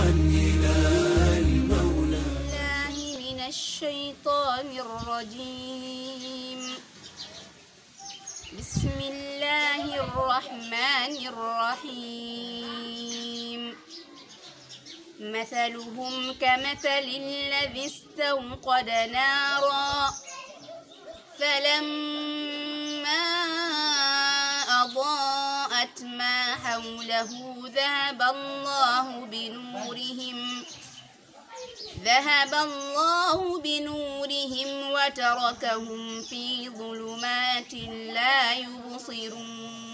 إلى المولى. بالله من الشيطان الرجيم. بسم الله الرحمن الرحيم. مثلهم كمثل الذي استوقد نارا فلما أضاءت ما حوله ذهب الله بنورهم وتركهم في ظلمات لا يبصرون.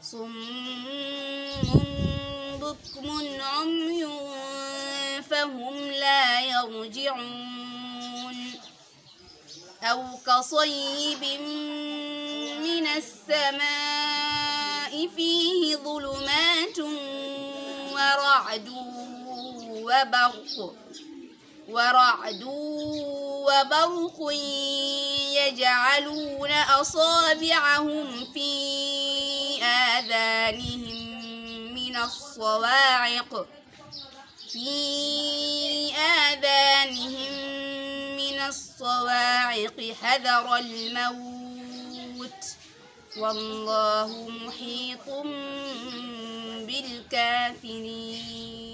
صم بكم عمي فهم لا يرجعون. أو كصيب من السماء فيه ظلمات ورعد وبرق يجعلون أصابعهم في آذانهم من الصواعق حذر الموت والله محيط بالكافرين.